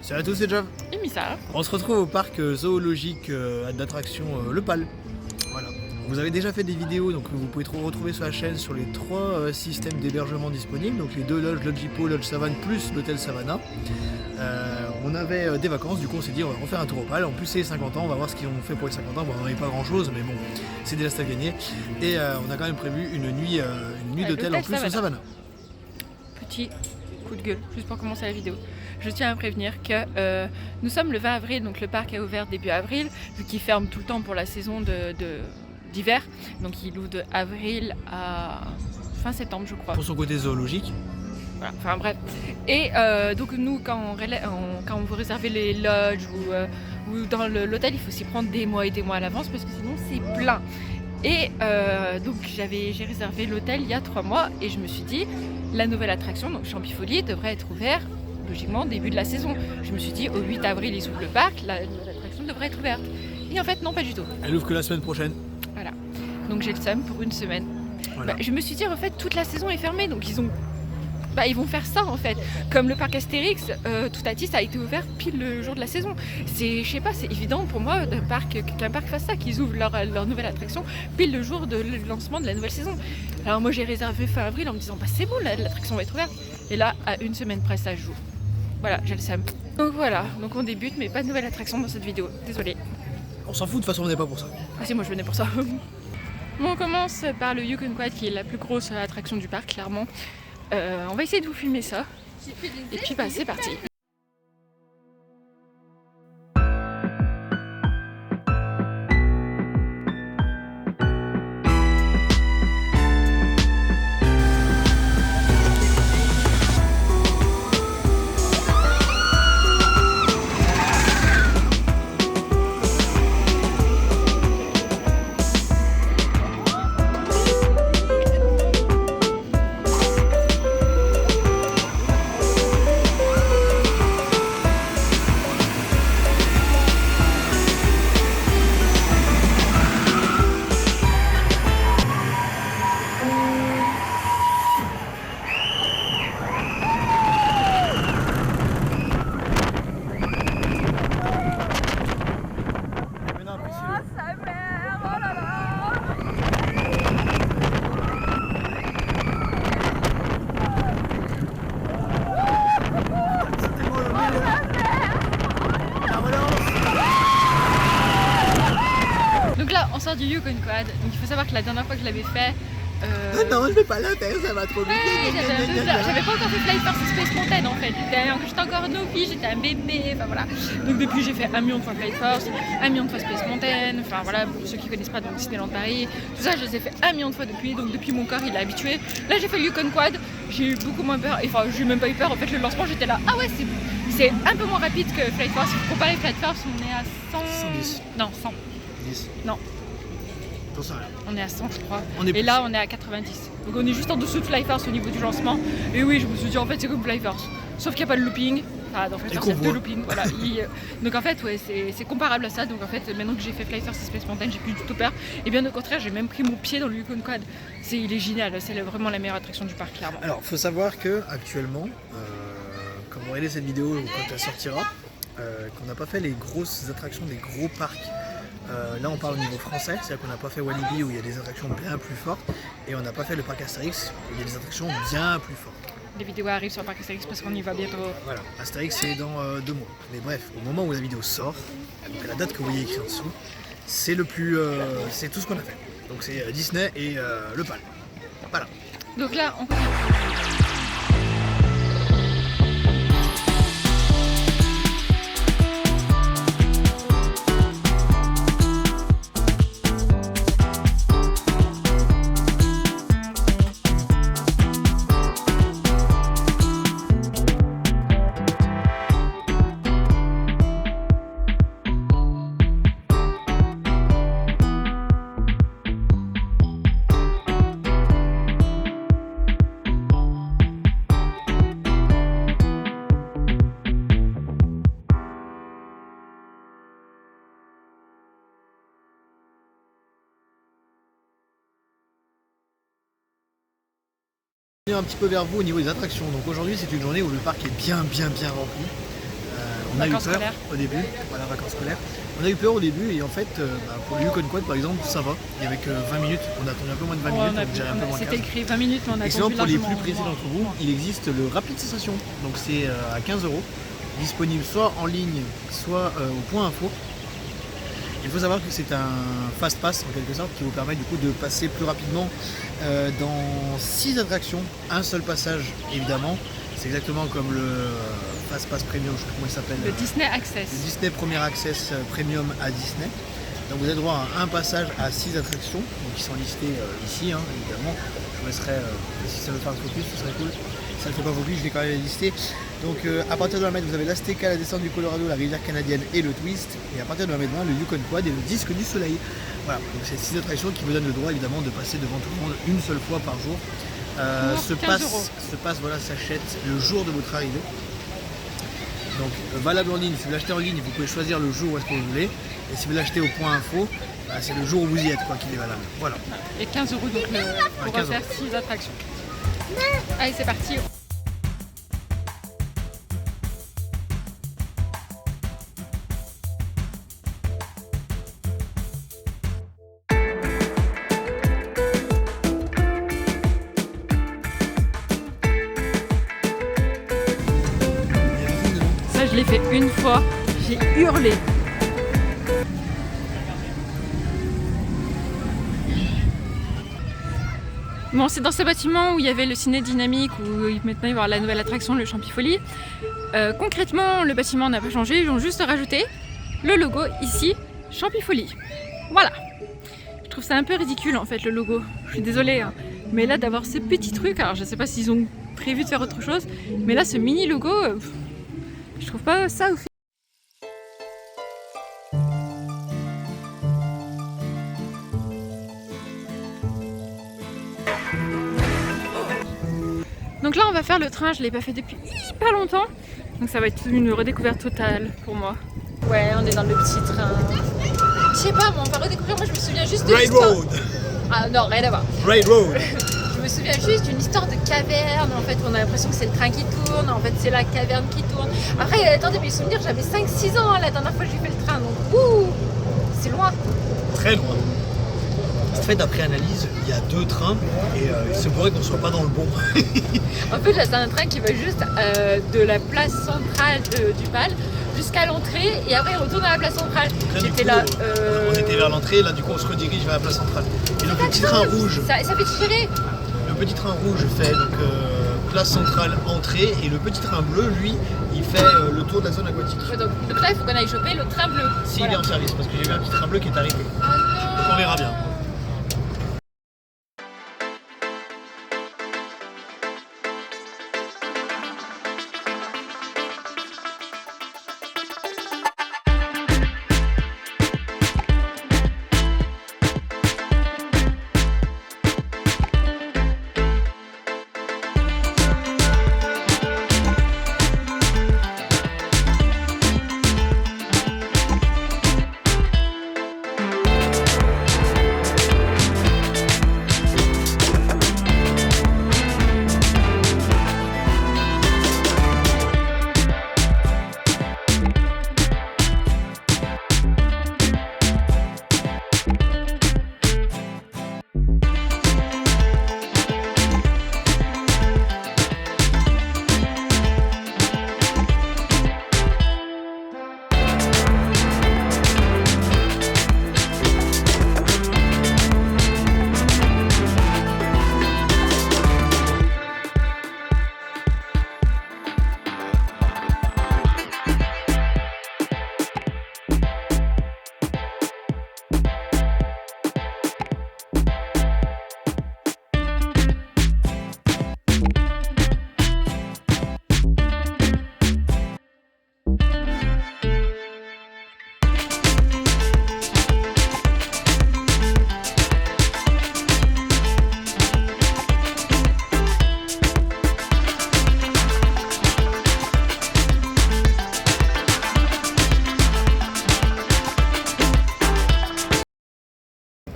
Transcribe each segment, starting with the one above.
Salut à tous, c'est Jav. Et Missa. On se retrouve au parc zoologique d'attraction Le Pal. Voilà. Vous avez déjà fait des vidéos, donc vous pouvez retrouver sur la chaîne sur les 3 systèmes d'hébergement disponibles, donc les 2 lodges, Lodge Hippo, Lodge Savane plus l'hôtel Savannah. On avait des vacances, du coup on s'est dit on va refaire un tour au Pal. En plus c'est les 50 ans, on va voir ce qu'ils ont fait pour les 50 ans. Bon, on n'avait pas grand chose, mais bon, c'est des restes à gagner. Et on a quand même prévu une nuit d'hôtel en plus au Savannah. Petit coup de gueule, juste pour commencer la vidéo. Je tiens à prévenir que nous sommes le 20 avril, donc le parc a ouvert début avril, vu qu'il ferme tout le temps pour la saison d'hiver. Donc il ouvre de avril à fin septembre, je crois. Pour son côté zoologique. Voilà, enfin bref. Et donc nous, quand on veut réserver les lodges ou dans l'hôtel, il faut s'y prendre des mois et des mois à l'avance parce que sinon c'est plein. Et donc j'ai réservé l'hôtel il y a 3 mois et je me suis dit, la nouvelle attraction, donc Champifolie, devrait être ouverte logiquement début de la saison. Je me suis dit, au 8 avril, ils ouvrent le parc, l'attraction devrait être ouverte. Et en fait, non, pas du tout. Elle ouvre que la semaine prochaine. Voilà. Donc j'ai le seum pour une semaine. Voilà. Je me suis dit, en fait, toute la saison est fermée, donc ils vont faire ça en fait. Comme le parc Astérix, Toutatis a été ouvert pile le jour de la saison. Je sais pas, c'est évident pour moi qu'un parc fasse ça, qu'ils ouvrent leur nouvelle attraction pile le jour de lancement de la nouvelle saison. Alors moi j'ai réservé fin avril en me disant, bah c'est bon, l'attraction va être ouverte. Et là, à une semaine près, ça joue. Voilà, j'ai le seum. Donc voilà, donc on débute, mais pas de nouvelle attraction dans cette vidéo. Désolée. On s'en fout, de toute façon on n'est pas pour ça. Ah si, moi je venais pour ça. Bon, on commence par le Yukon Quad qui est la plus grosse attraction du parc, clairement. On va essayer de vous filmer ça. Et puis bah c'est parti. On sort du Yukon Quad, donc il faut savoir que la dernière fois que je l'avais fait... Non, je vais pas la faire, ça va trop vite. J'avais pas encore fait Flight Force Space Mountain en fait, j'étais encore novice, j'étais un bébé, enfin voilà. Donc depuis j'ai fait 1 million de fois Flight Force, 1 million de fois Space Mountain, enfin voilà, pour ceux qui connaissent pas donc Disneyland Paris, tout ça je les ai fait 1 million de fois depuis, donc depuis mon corps il est habitué. Là j'ai fait le Yukon Quad, j'ai eu beaucoup moins peur, enfin j'ai même pas eu peur, en fait le lancement j'étais là, ah ouais c'est un peu moins rapide que Flight Force, comparé à Flight Force on est à 110. Non, 100. 10. Non. On est à 100 je crois, et là on est à 90. Donc on est juste en dessous de Fly Force au niveau du lancement. Et oui, je me suis dit en fait c'est comme Fly Force, sauf qu'il n'y a pas de looping. Enfin dans Fly Force il y a 2 loopings, voilà. Donc en fait ouais, c'est comparable à ça. Donc en fait maintenant que j'ai fait Fly Force et Space Mountain, j'ai plus du tout peur. Et bien au contraire, j'ai même pris mon pied dans le Yukon Quad. Il est génial, c'est vraiment la meilleure attraction du parc clairement. Alors faut savoir que actuellement, quand vous regardez cette vidéo ou quand elle sortira, qu'on n'a pas fait les grosses attractions des gros parcs. Là on parle au niveau français, c'est-à-dire qu'on n'a pas fait Walibi où il y a des attractions bien plus fortes, et on n'a pas fait le parc Astérix où il y a des attractions bien plus fortes. Les vidéos arrivent sur le parc Astérix parce qu'on y va bientôt. Voilà, Astérix c'est dans 2 mois. Mais bref, au moment où la vidéo sort, donc à la date que vous voyez écrit en dessous, c'est c'est tout ce qu'on a fait. Donc c'est Disney et le Pal. Voilà. Donc là on continue. Un petit peu vers vous au niveau des attractions. Donc aujourd'hui c'est une journée où le parc est bien rempli. On a eu Vacances peur scolaires. au début, voilà, vacances scolaires. On a eu peur au début et en fait, pour le Yukon Quad par exemple, ça va. Il y avait que 20 minutes, on a attendu un peu moins de 20 minutes, on dirait un peu moins de C'était 15. écrit 20 minutes, mais on a Et sinon, attendu pour les largement. plus pressés d'entre vous, il existe le Rapid Sensation. Donc c'est à 15 €, disponible soit en ligne, soit au point info. Il faut savoir que c'est un fast pass en quelque sorte qui vous permet du coup de passer plus rapidement dans 6 attractions, un seul passage évidemment. C'est exactement comme le fast pass premium, je sais pas comment il s'appelle. Le Disney Le Access. Disney Premier Access Premium à Disney. Donc vous avez droit à un passage à 6 attractions, donc qui sont listées ici évidemment. Je vous laisserai, si ça veut faire un focus, ce serait cool. Si ça ne fait pas focus, je vais quand même les lister. Donc à partir de 1 mètre, vous avez l'Azteca, la descente du Colorado, la rivière canadienne et le Twist. Et à partir de 1 mètre 20, le Yukon Quad et le disque du soleil. Voilà, donc c'est 6 attractions qui vous donnent le droit évidemment de passer devant tout le monde une seule fois par jour. Ce 15 pass voilà, s'achète le jour de votre arrivée. Donc valable en ligne, si vous l'achetez en ligne, vous pouvez choisir le jour où est-ce que vous voulez. Et si vous l'achetez au point info, c'est le jour où vous y êtes qu'il est valable. Voilà. Et 15 € donc pour 15 refaire 6 attractions. Allez, c'est parti. Ça, je l'ai fait une fois. J'ai hurlé. Bon, c'est dans ce bâtiment où il y avait le ciné dynamique, où maintenant il va y avoir la nouvelle attraction, le Champifolie. Concrètement, le bâtiment n'a pas changé, ils ont juste rajouté le logo ici, Champifolie. Voilà. Je trouve ça un peu ridicule en fait le logo. Je suis désolée, hein. Mais là d'avoir ce petit truc, alors je sais pas s'ils ont prévu de faire autre chose, mais là ce mini logo, je trouve pas ça ouf. Donc là on va faire le train, je l'ai pas fait depuis hyper longtemps, donc ça va être une redécouverte totale pour moi. Ouais, on est dans le petit train. Je sais pas, on va redécouvrir, moi je me souviens juste de l'histoire. Railroad. Ah non, rien à voir. Railroad. Je me souviens juste d'une histoire de caverne, en fait on a l'impression que c'est le train qui tourne, en fait c'est la caverne qui tourne. Après attendez, mes souvenirs, j'avais 5-6 ans la dernière fois que j'ai fait le train, donc ouh, c'est loin. Très loin. En fait, après analyse, il y a 2 trains et il se pourrait qu'on ne soit pas dans le bon. En fait là c'est un train qui va juste de la place centrale du PAL jusqu'à l'entrée et après il retourne à la place centrale. Après, J'étais du coup, là. On était vers l'entrée, là du coup on se redirige vers la place centrale. Et le petit train rouge, Ça fait tirer. le petit train rouge fait donc place centrale entrée et le petit train bleu lui il fait le tour de la zone aquatique. Ouais, donc là il faut qu'on aille choper le train bleu. S'il Voilà. est en service parce que j'ai vu un petit train bleu qui est arrivé. Oh Donc on verra bien.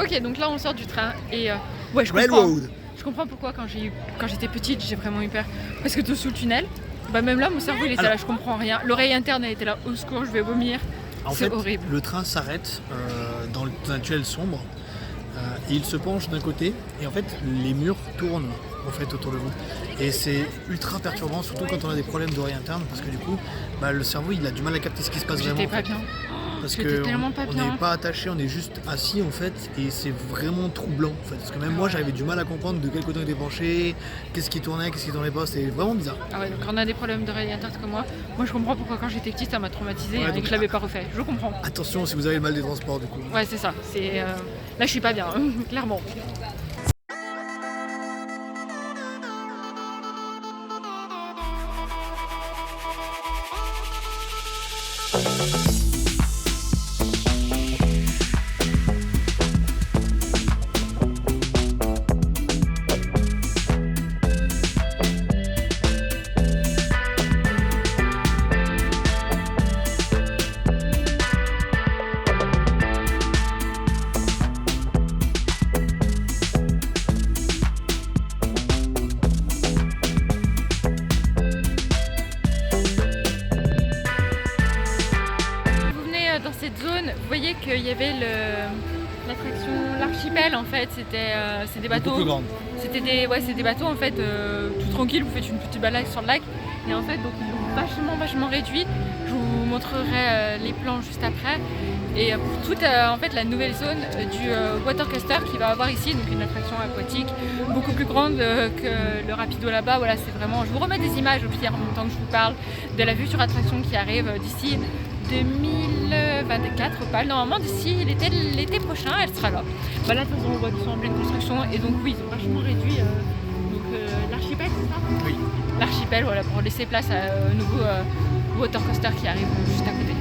Ok, donc là on sort du train et ouais, je comprends. Railroad. Je comprends pourquoi quand j'étais petite j'ai vraiment eu peur. Parce que tu es sous le tunnel, Bah même là, mon cerveau il était Alors- là, je comprends rien. L'oreille interne elle était là, au secours, je vais vomir. En C'est fait, horrible. le train s'arrête dans un tunnel sombre et il se penche d'un côté et en fait les murs tournent en fait autour de vous. Et c'est ultra perturbant, surtout quand on a des problèmes d'oreille interne, parce que du coup, bah, le cerveau il a du mal à capter ce qui se passe vraiment. J'étais en pas fait. bien. Parce J'étais que tellement pas on bien. n'est pas attaché, on est juste assis en fait, et c'est vraiment troublant en fait. Parce que même moi j'avais du mal à comprendre de quel côté on était penché, qu'est-ce qui tournait pas, c'était vraiment bizarre. Ah ouais, donc quand on a des problèmes d'oreille interne comme moi je comprends pourquoi quand j'étais petite ça m'a traumatisée Ouais, et donc- que je l'avais pas refait. Je comprends. Attention si vous avez le mal des transports du coup. Ouais, c'est ça. C'est là je suis pas bien, clairement. Vous venez dans cette zone, vous voyez qu'il y avait l'attraction l'archipel en fait, c'est des bateaux. Beaucoup plus grande. C'est des bateaux en fait tout tranquille, vous faites une petite balade sur le lac et en fait donc ils ont vachement réduit. Je vous montrerai les plans juste après. Et pour toute en fait la nouvelle zone du Watercoaster qui va avoir ici, donc une attraction aquatique beaucoup plus grande que le Rapido là-bas. Voilà, c'est vraiment. Je vous remets des images au pire en même temps que je vous parle de la future attraction qui arrive d'ici 2024 au PAL. Normalement d'ici l'été prochain elle sera là. Bah là de toute façon on voit qu'ils sont en pleine construction et donc oui ils ont vachement réduit l'archipel, c'est ça? Oui. L'archipel, voilà, pour laisser place à un nouveau Watercoaster qui arrive juste à côté.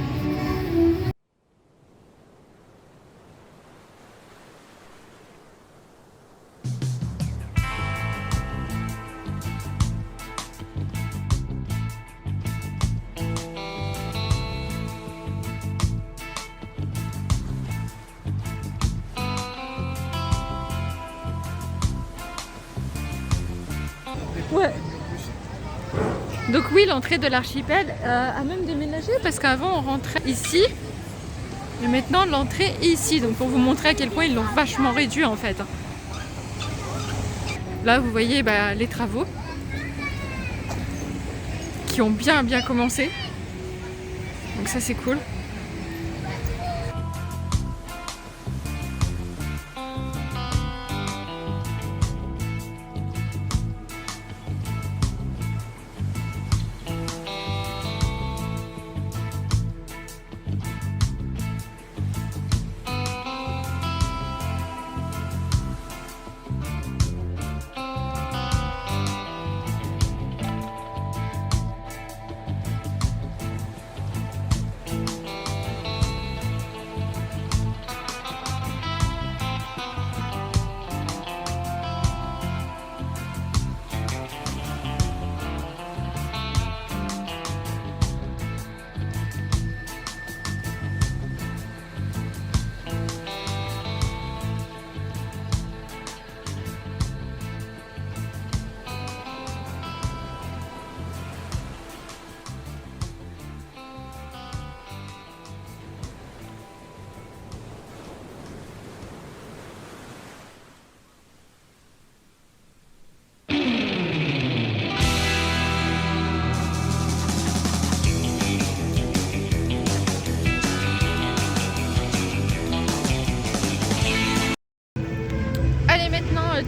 Ouais. Donc oui, l'entrée de l'archipel a même déménagé parce qu'avant on rentrait ici, mais maintenant l'entrée est ici. Donc pour vous montrer à quel point ils l'ont vachement réduit en fait. Là vous voyez les travaux qui ont bien commencé. Donc ça c'est cool.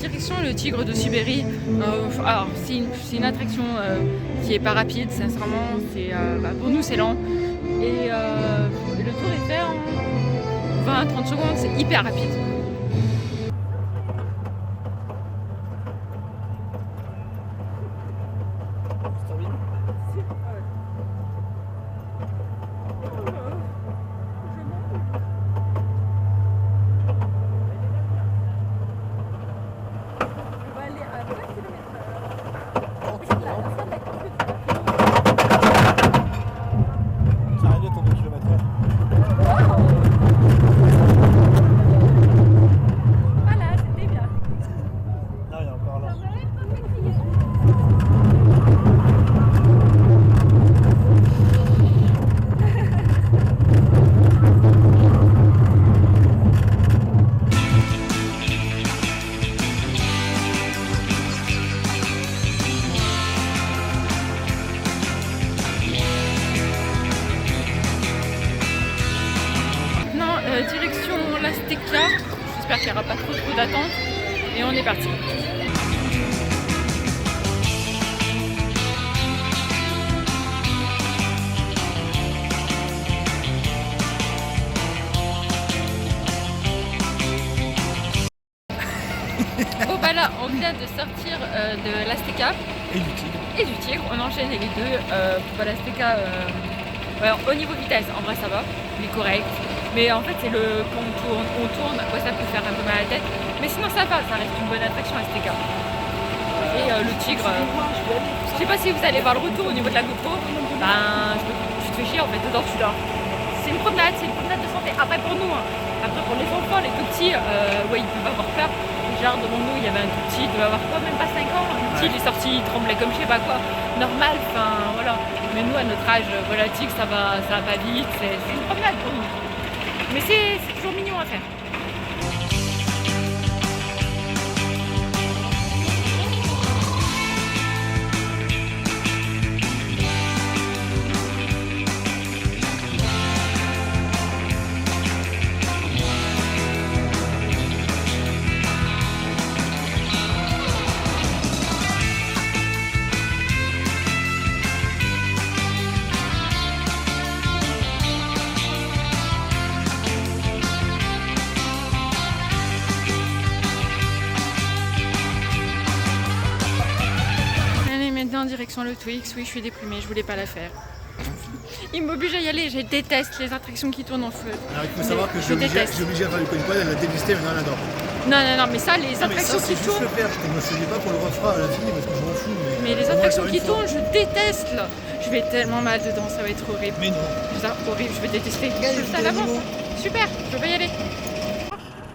Direction le tigre de Sibérie. Alors c'est une attraction qui est pas rapide, sincèrement. Pour nous c'est lent. Et le tour est fait en 20-30 secondes, c'est hyper rapide. Ça arrive à ton 2 km/h. Lancia. J'espère qu'il n'y aura pas trop d'attente. Et on est parti. Bon bah là, on vient de sortir de l'Azteca Et du tigre. et du Tigre. On enchaîne les deux. Bah, l'Azteca, au niveau vitesse, en vrai ça va, il est correct. Mais en fait, c'est quand on tourne, ouais, ça peut faire un peu mal à la tête. Mais sinon ça va, ça reste une bonne attraction Azteca. Et le Tigre, je sais pas si vous allez voir le retour au niveau de la GoPro. Ben, tu te fais chier en fait, dedans tu dors. C'est une promenade de santé. Après pour nous, hein. Après pour les enfants, les tout petits, ouais, ils peuvent avoir peur. Genre devant nous, il y avait un tout petit, il devait avoir quoi, même pas 5 ans. Le petit, il est sorti, il tremblait comme je sais pas quoi. Normal, enfin voilà. Mais nous, à notre âge, voilà, Tigre, ça va pas vite. C'est une promenade pour nous. Mais c'est toujours mignon à faire. En direction le Twix, oui je suis déprimée, je voulais pas la faire. Il m'oblige à y aller, je déteste les attractions qui tournent en feu. Alors il faut savoir que j'ai obligé à faire le Quad, elle a détesté, maintenant elle adore. Non, mais ça, les attractions qui tournent. Je me dis pas qu'on le refera à la fin parce que je m'en fous. Mais les attractions qui tournent, je déteste là. Je vais tellement mal dedans, ça va être horrible. Mais non. Ça, horrible, je vais détester. Je ça l'avance. Super, je vais y aller.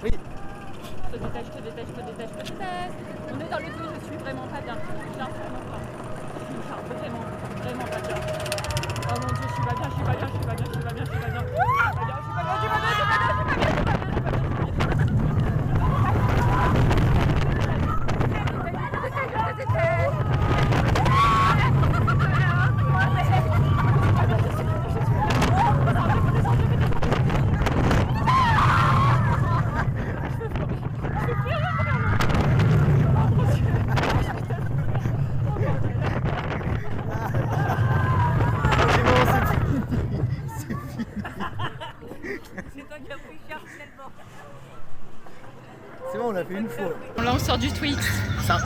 Oui. Je te déteste. On est dans le Twix, je suis vraiment pas bien. Vraiment pas bien. Oh mon dieu, je suis pas bien. C'est bon, on l'a fait une fois. Là, on sort du Twix. Ça.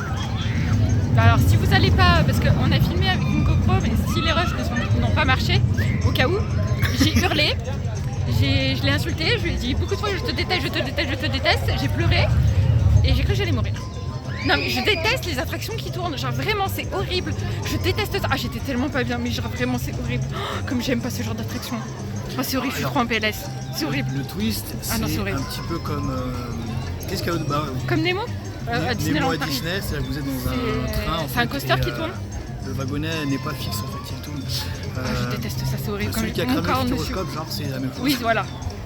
Alors, si vous allez pas, parce qu'on a filmé avec une GoPro, mais si les rushs n'ont pas marché, au cas où, j'ai hurlé, je l'ai insulté, je lui ai dit beaucoup de fois je te déteste, j'ai pleuré et j'ai cru que j'allais mourir. Non mais je déteste les attractions qui tournent, genre vraiment c'est horrible, je déteste ça. Ah j'étais tellement pas bien, mais genre vraiment c'est horrible, comme j'aime pas ce genre d'attraction. Oh, c'est horrible, je suis trop en PLS, c'est horrible. Le twist, c'est un petit peu comme... qu'est-ce qu'il y a au bas? Comme Nemo à Disneyland Nemo à Paris. Disney, c'est-à-dire que vous êtes dans un train. En c'est un coaster qui tourne. Le wagonnet n'est pas fixe en fait, il tourne. Je déteste ça, c'est horrible. Celui qui a cramé le gyroscope, genre c'est la même chose. Oui voilà.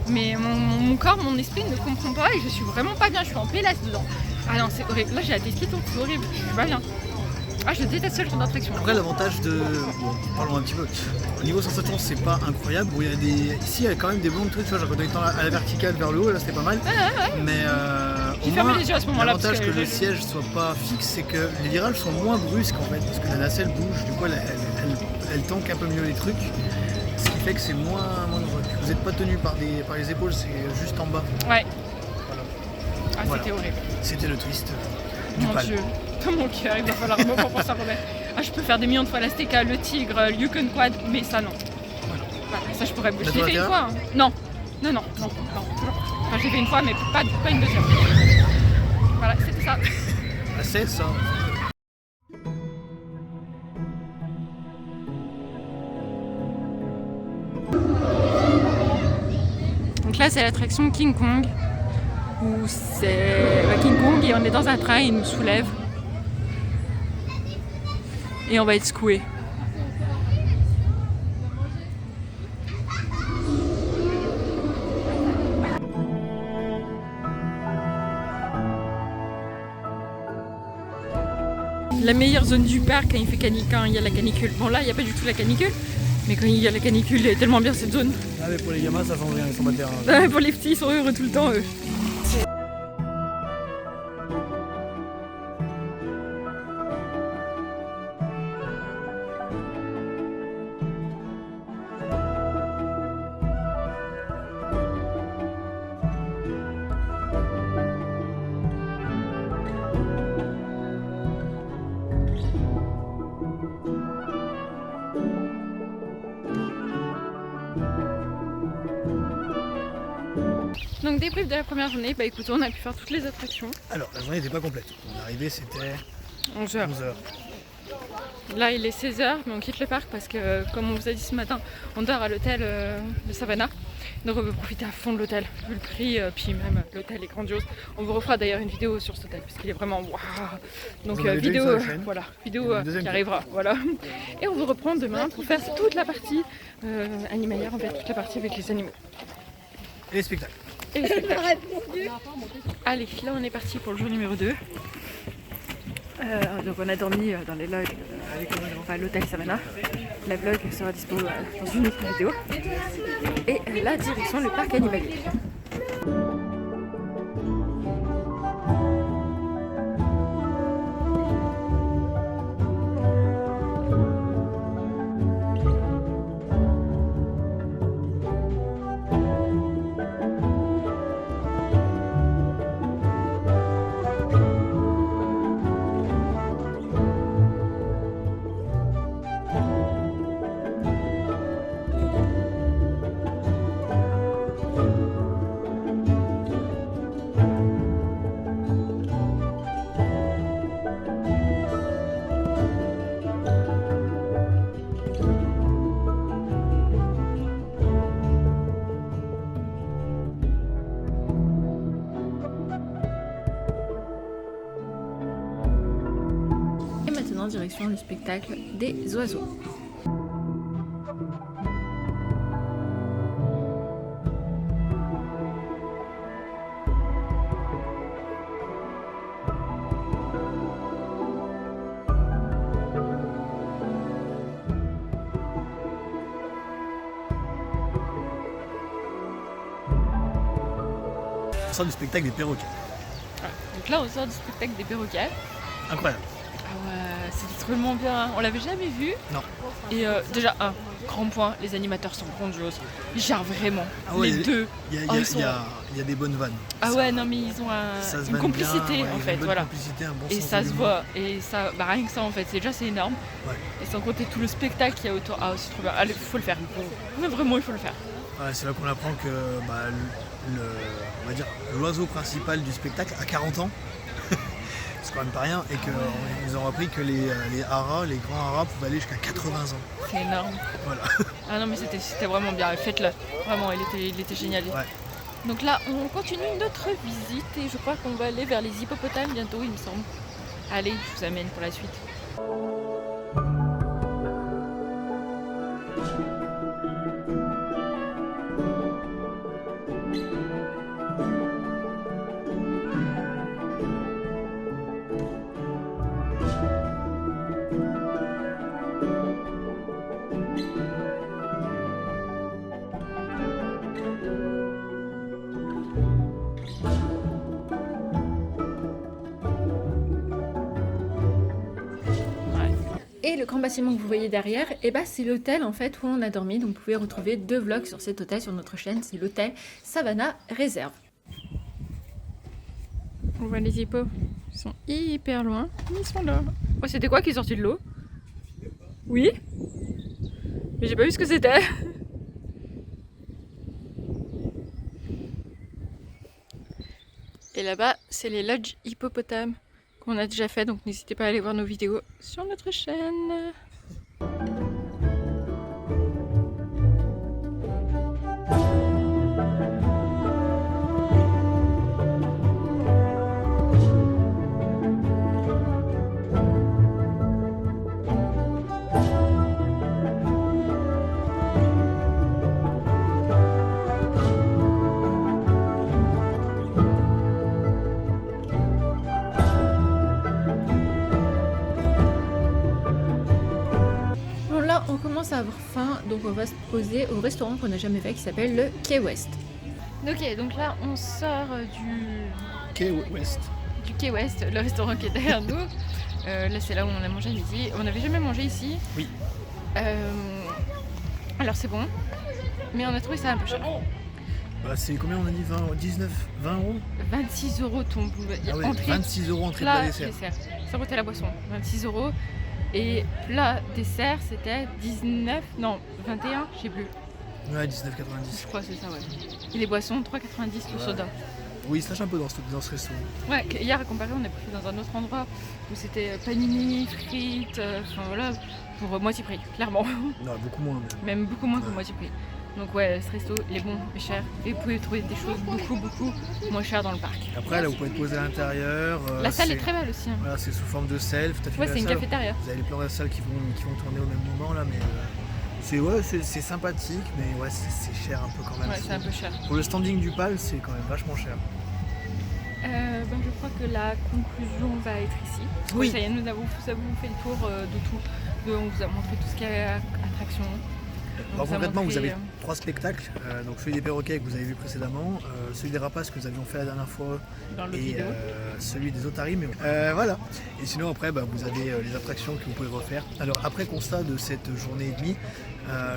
Mais mon corps, mon esprit ne comprend pas et je suis vraiment pas bien, je suis en PLS dedans. Ah non c'est horrible, là j'ai la tête qui tourne, c'est horrible, je suis pas bien. Ah je déteste ce genre d'attraction. Après l'avantage de... Bon, parlons un petit peu. Au niveau sensation c'est pas incroyable. Bon, il y a des... Ici il y a quand même des bons trucs, tu vois, genre quand on est à la verticale vers le haut, là c'était pas mal. Mais j'ai fermé les yeux à ce moment-là. L'avantage que le siège soit pas fixe, c'est que les virages sont moins brusques en fait, parce que la nacelle bouge, du coup elle tanque un peu mieux les trucs. Ce qui fait que c'est moins dangereux. Vous n'êtes pas tenu par les épaules, c'est juste en bas. Ouais. Voilà. Ah Voilà. c'était horrible. C'était le twist du Mon PAL. dieu, dans mon cœur, il va falloir un moment pour s'en remettre. Ah je peux faire des millions de fois l'Azteca, le Tigre, le Yukon Quad, mais ça non. Voilà, ça je pourrais. Je l'ai fait une fois. Hein. Non, toujours. Enfin j'ai fait une fois, mais pas une deuxième. Voilà, c'était ça. Ah, c'est ça. Donc là c'est l'attraction King Kong, où c'est King Kong et on est dans un train, il nous soulève et on va être secoué. La meilleure zone du parc quand il y a la canicule. Bon là il n'y a pas du tout la canicule, mais quand il y a la canicule, il est tellement bien cette zone. Ah mais pour les gamins ça change rien, ils sont pas terrain. Pour les petits, ils sont heureux tout le temps eux. Donc débrief de la première journée, bah écoute, on a pu faire toutes les attractions. Alors, la journée n'était pas complète. On est arrivé, c'était 11h. 11h. Là il est 16h, mais on quitte le parc parce que comme on vous a dit ce matin, on dort à l'hôtel de Savannah. Donc on veut profiter à fond de l'hôtel, vu le prix, puis même l'hôtel est grandiose. On vous refera d'ailleurs une vidéo sur cet hôtel parce qu'il est vraiment waouh. Donc Vous en avez déjà vidéo, une sur la chaîne. voilà, vidéo Il y a une deuxième qui qui- arrivera, voilà. Et on vous reprend demain pour faire toute la partie animalière, en fait toute la partie avec les animaux. Et les spectacles. Et les spectacles. Allez, là on est parti pour le jour numéro 2. Donc on a dormi dans les loges à l'hôtel Savannah. La vlog sera dispo dans une autre vidéo. Et la direction le parc animalier. Et maintenant direction le spectacle des oiseaux. On sort du spectacle des perroquets. Donc là on sort du spectacle des perroquets. Incroyable. Ah ouais, c'est drôlement bien, on l'avait jamais vu. Non. Et déjà, un grand point, les animateurs sont grandioses. Ils gèrent vraiment. Ah ouais, les deux. Il y a, Oh, il y a- ils sont- il y a- il y a des bonnes vannes. Ah Ça- ouais, non mais ils ont ça se une vanne complicité bien, ouais, en ils ont fait, une bonne voilà. complicité, un bon Et sens ça de se l'humour. voit, et ça, bah rien que ça en fait, c'est déjà énorme. Ouais. Et sans compter tout le spectacle qu'il y a autour. Ah c'est trop bien, allez, faut le faire. Mais vraiment, il faut le faire. Ouais, c'est là qu'on apprend que bah, on va dire l'oiseau principal du spectacle a 40 ans. C'est quand même pas rien. Et qu'ils ont appris que les haras, les grands haras pouvaient aller jusqu'à 80 ans. C'est énorme. Voilà. Ah non mais c'était vraiment bien, faites-le. Vraiment, il était génial. Ouais. Donc là, on continue notre visite et je crois qu'on va aller vers les hippopotames bientôt, il me semble. Allez, je vous amène pour la suite. Et le grand bâtiment que vous voyez derrière, c'est l'hôtel en fait où on a dormi. Donc vous pouvez retrouver 2 vlogs sur cet hôtel sur notre chaîne. C'est l'hôtel Savannah Réserve. On voit les hippos. Ils sont hyper loin. Ils sont là. Oh, c'était quoi qui est sorti de l'eau? Oui? Mais j'ai pas vu ce que c'était. Et là-bas, c'est les lodges hippopotames qu'on a déjà fait, donc n'hésitez pas à aller voir nos vidéos sur notre chaîne. Bon là on commence à avoir faim, donc on va se poser au restaurant qu'on n'a jamais fait qui s'appelle le Key West. Ok, donc là on sort Key West. du Key West, le restaurant qui est derrière nous. Là c'est là où on a mangé à midi. On n'avait jamais mangé ici. Oui. Alors c'est bon, mais on a trouvé ça un peu cher. Bah, c'est combien on a dit 20, 19, 20 euros 26 € ton Ah ouais, entrée, 26 euros entrée plat, plat dessert. Ça coûtait la boisson, 26 €. Et plat dessert c'était 19, non 21, je sais plus. Ouais, 19,90. Je crois que c'est ça, ouais. Et les boissons, 3,90 le Ouais. soda. Oui, il se lâche un peu dans ce resto. Ouais, hier à comparer, on est pris dans un autre endroit où c'était panini, frites, enfin voilà, pour moitié prix, clairement. Non, beaucoup moins. Mais... Même beaucoup moins que Ouais. moitié prix. Donc ouais, ce resto, il est bon, il est cher. Et vous pouvez trouver des choses beaucoup moins chères dans le parc. Après, là, vous pouvez te poser à l'intérieur. La salle est très belle aussi. Hein. Voilà, c'est sous forme de self. T'as filmé Ouais, la c'est une salle. cafétéria. Vous avez les plans de la salle qui vont tourner au même moment là, mais c'est sympathique, mais ouais, c'est cher un peu quand même. Ouais, c'est un peu cher. Pour le standing du PAL, c'est quand même vachement cher. Je crois que la conclusion va être ici. Oui. Ça y est, nous avons fait le tour de tout. On vous a montré tout ce qu'il y avait attraction. Alors concrètement, vous avez euh, 3 spectacles. Donc celui des perroquets que vous avez vu précédemment, celui des rapaces que nous avions fait la dernière fois, dans l'autre et vidéo. celui des otaries. Mais voilà. Et sinon après, vous avez les attractions que vous pouvez refaire. Alors après constat de cette journée et demie,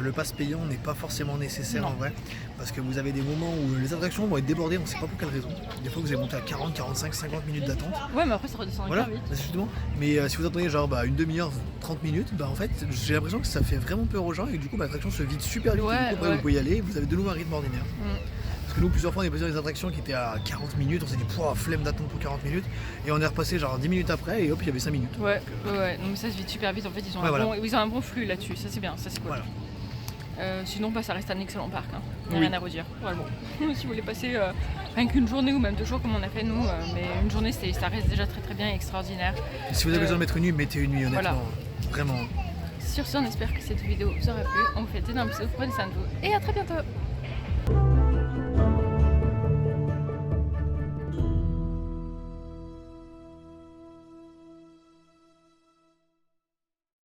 le pass payant n'est pas forcément nécessaire Non. en vrai, parce que vous avez des moments où les attractions vont être débordées, on ne sait pas pour quelle raison. Des fois vous allez monter à 40, 45, 50 minutes d'attente. Ouais, mais après ça redescend Voilà, hyper vite. justement. Mais si vous attendez genre une demi-heure, 30 minutes, en fait j'ai l'impression que ça fait vraiment peur aux gens et que du coup l'attraction se vide super vite. Ouais, et du coup, après, ouais. vous pouvez y aller, vous avez de nouveau un rythme ordinaire. Mm. Parce que nous plusieurs fois on est passé dans des attractions qui étaient à 40 minutes, on s'est dit pouah, flemme d'attendre pour 40 minutes et on est repassé genre 10 minutes après et hop il y avait 5 minutes. Ouais, ouais. Non, mais ça se vide super vite. En fait, ils ont, Ouais, ils ont un bon flux là-dessus. Ça, c'est bien. Ça, c'est cool. Voilà. Sinon, ça reste un excellent parc. Hein. Il n'y a Oui. rien à redire. Vraiment. Si vous voulez passer rien qu'une journée ou même 2 jours comme on a fait nous, mais une journée, ça reste déjà très bien et extraordinaire. Et si vous avez besoin de mettre une nuit, mettez une nuit honnêtement. Voilà. Vraiment. Sur ce, on espère que cette vidéo vous aura plu. On vous fait d'énormes bisous, prenez soin de vous et à très bientôt.